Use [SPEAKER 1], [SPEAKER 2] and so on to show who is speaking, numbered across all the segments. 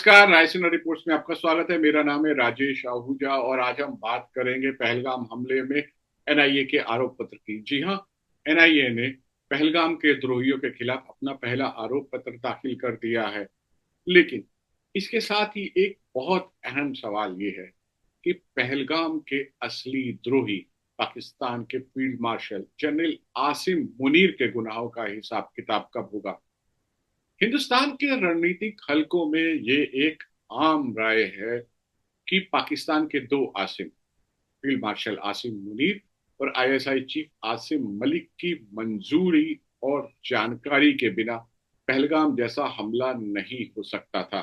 [SPEAKER 1] नमस्कार, रायसीना रिपोर्ट्स में आपका स्वागत है। मेरा नाम है राजेश आहूजा और आज हम बात करेंगे पहलगाम हमले में एनआईए के आरोप पत्र की। जी हाँ, एनआईए ने पहलगाम के द्रोहियों के खिलाफ अपना पहला आरोप पत्र दाखिल कर दिया है। लेकिन इसके साथ ही एक बहुत अहम सवाल ये है कि पहलगाम के असली द्रोही पाकिस्तान के field marshal general Asim Munir के गुनाहों का हिसाब किताब कब होगा। हिंदुस्तान के रणनीतिक हलकों में ये एक आम राय है कि पाकिस्तान के दो आसिम, फील्ड मार्शल आसिम मुनीर और आईएसआई चीफ आसिम मलिक की मंजूरी और जानकारी के बिना पहलगाम जैसा हमला नहीं हो सकता था।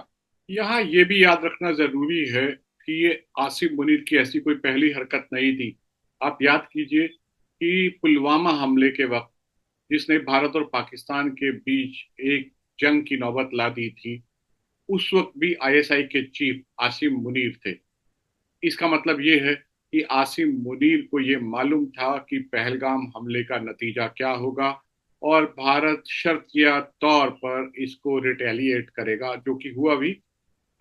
[SPEAKER 1] यहाँ ये भी याद रखना जरूरी है कि ये आसिम मुनीर की ऐसी कोई पहली हरकत नहीं थी। आप याद कीजिए कि पुलवामा हमले के वक्त जिसने भारत और पाकिस्तान के बीच एक जंग की नौबत ला दी थी, उस वक्त भी आईएसआई के चीफ आसिम मुनीर थे। इसका मतलब ये है कि आसिम मुनीर को ये मालूम था कि पहलगाम हमले का नतीजा क्या होगा और भारत शर्तिया तौर पर इसको रिटेलिएट करेगा, जो कि हुआ भी।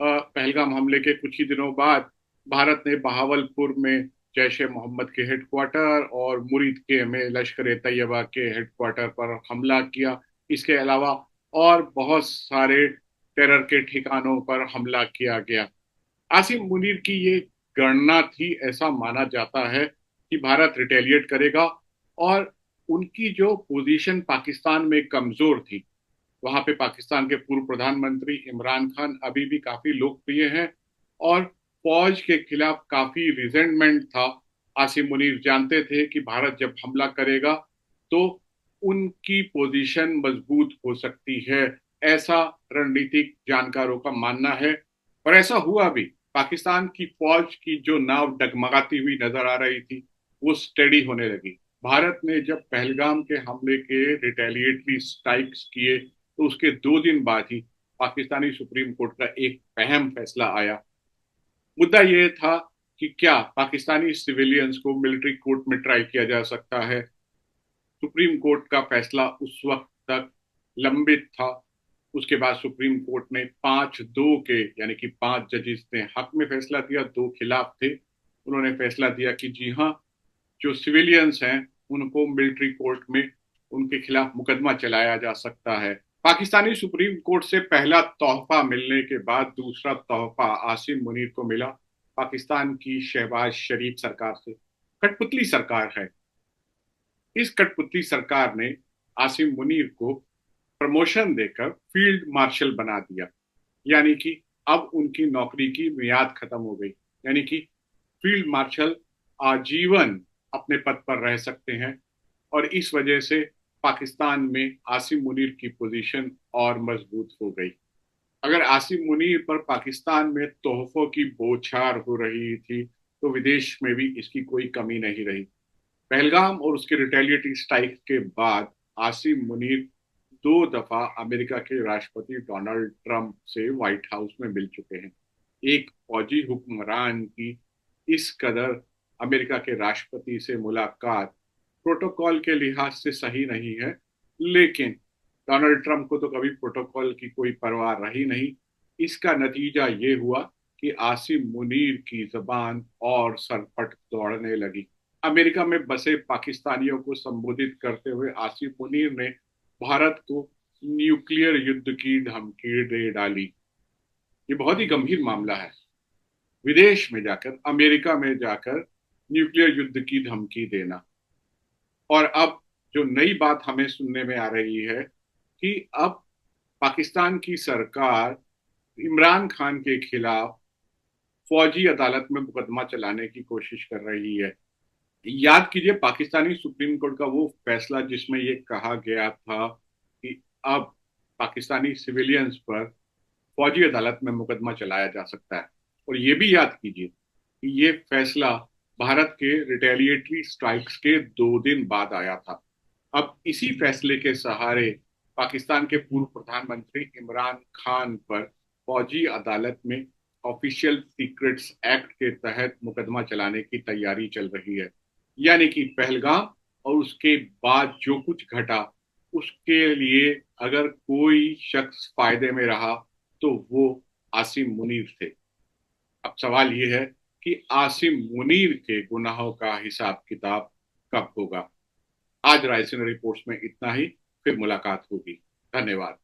[SPEAKER 1] पहलगाम हमले के कुछ ही दिनों बाद भारत ने बहावलपुर में जैश ए मोहम्मद के हेडक्वार्टर और मुरीद के में लश्कर ए तैयबा के हेडक्वार्टर पर हमला किया। इसके अलावा और बहुत सारे टेरर के ठिकानों पर हमला किया गया। आसिम मुनीर की ये गणना थी, ऐसा माना जाता है कि भारत रिटेलिएट करेगा। और उनकी जो पोजीशन पाकिस्तान में कमजोर थी, वहां पे पाकिस्तान के पूर्व प्रधानमंत्री इमरान खान अभी भी काफी लोकप्रिय हैं और फौज के खिलाफ काफी रिजेंटमेंट था। आसिम मुनीर जानते थे कि भारत जब हमला करेगा तो उनकी पोजीशन मजबूत हो सकती है, ऐसा रणनीतिक जानकारों का मानना है। और ऐसा हुआ भी। पाकिस्तान की फौज की जो नाव डगमगाती हुई नजर आ रही थी, वो स्टेडी होने लगी। भारत ने जब पहलगाम के हमले के रिटेलिएटरी स्ट्राइक्स किए तो उसके 2 दिन बाद ही पाकिस्तानी सुप्रीम कोर्ट का एक अहम फैसला आया। मुद्दा यह था कि क्या पाकिस्तानी सिविलियंस को मिलिट्री कोर्ट में ट्राई किया जा सकता है। सुप्रीम कोर्ट का फैसला उस वक्त तक लंबित था। उसके बाद सुप्रीम कोर्ट ने 5-2 के, यानी कि 5 जजेस ने हक में फैसला दिया, 2 खिलाफ थे। उन्होंने फैसला दिया कि जी हाँ, जो सिविलियंस हैं उनको मिलिट्री कोर्ट में उनके खिलाफ मुकदमा चलाया जा सकता है। पाकिस्तानी सुप्रीम कोर्ट से पहला तोहफा मिलने के बाद दूसरा तोहफा आसिम मुनीर को मिला पाकिस्तान की शहबाज शरीफ सरकार से। कठपुतली सरकार है। इस कठपुतली सरकार ने आसिम मुनीर को प्रमोशन देकर फील्ड मार्शल बना दिया, यानी कि अब उनकी नौकरी की मियाद खत्म हो गई। यानी कि फील्ड मार्शल आजीवन अपने पद पर रह सकते हैं और इस वजह से पाकिस्तान में आसिम मुनीर की पोजीशन और मजबूत हो गई। अगर आसिम मुनीर पर पाकिस्तान में तोहफों की बौछार हो रही थी तो विदेश में भी इसकी कोई कमी नहीं रही। पहलगाम और उसके रिटेलिएटरी स्ट्राइक के बाद आसिम मुनीर 2 दफा अमेरिका के राष्ट्रपति डोनाल्ड ट्रंप से व्हाइट हाउस में मिल चुके हैं। एक फौजी हुक्मरान की इस कदर अमेरिका के राष्ट्रपति से मुलाकात प्रोटोकॉल के लिहाज से सही नहीं है, लेकिन डोनाल्ड ट्रंप को तो कभी प्रोटोकॉल की कोई परवाह रही नहीं। इसका नतीजा ये हुआ कि आसिम मुनीर की जबान और सरपट दौड़ने लगी। अमेरिका में बसे पाकिस्तानियों को संबोधित करते हुए आसिम मुनीर ने भारत को न्यूक्लियर युद्ध की धमकी दे डाली। ये बहुत ही गंभीर मामला है। विदेश में जाकर, अमेरिका में जाकर न्यूक्लियर युद्ध की धमकी देना। और अब जो नई बात हमें सुनने में आ रही है कि अब पाकिस्तान की सरकार इमरान खान के खिलाफ फौजी अदालत में मुकदमा चलाने की कोशिश कर रही है। याद कीजिए पाकिस्तानी सुप्रीम कोर्ट का वो फैसला जिसमें ये कहा गया था कि अब पाकिस्तानी सिविलियंस पर फौजी अदालत में मुकदमा चलाया जा सकता है। और ये भी याद कीजिए कि ये फैसला भारत के रिटेलिएटरी स्ट्राइक्स के 2 दिन बाद आया था। अब इसी फैसले के सहारे पाकिस्तान के पूर्व प्रधानमंत्री इमरान खान पर फौजी अदालत में ऑफिशियल सीक्रेट्स एक्ट के तहत मुकदमा चलाने की तैयारी चल रही है। यानी कि पहलगाम और उसके बाद जो कुछ घटा, उसके लिए अगर कोई शख्स फायदे में रहा तो वो आसिम मुनीर थे। अब सवाल ये है कि आसिम मुनीर के गुनाहों का हिसाब किताब कब होगा। आज रायसीना रिपोर्ट्स में इतना ही, फिर मुलाकात होगी। धन्यवाद।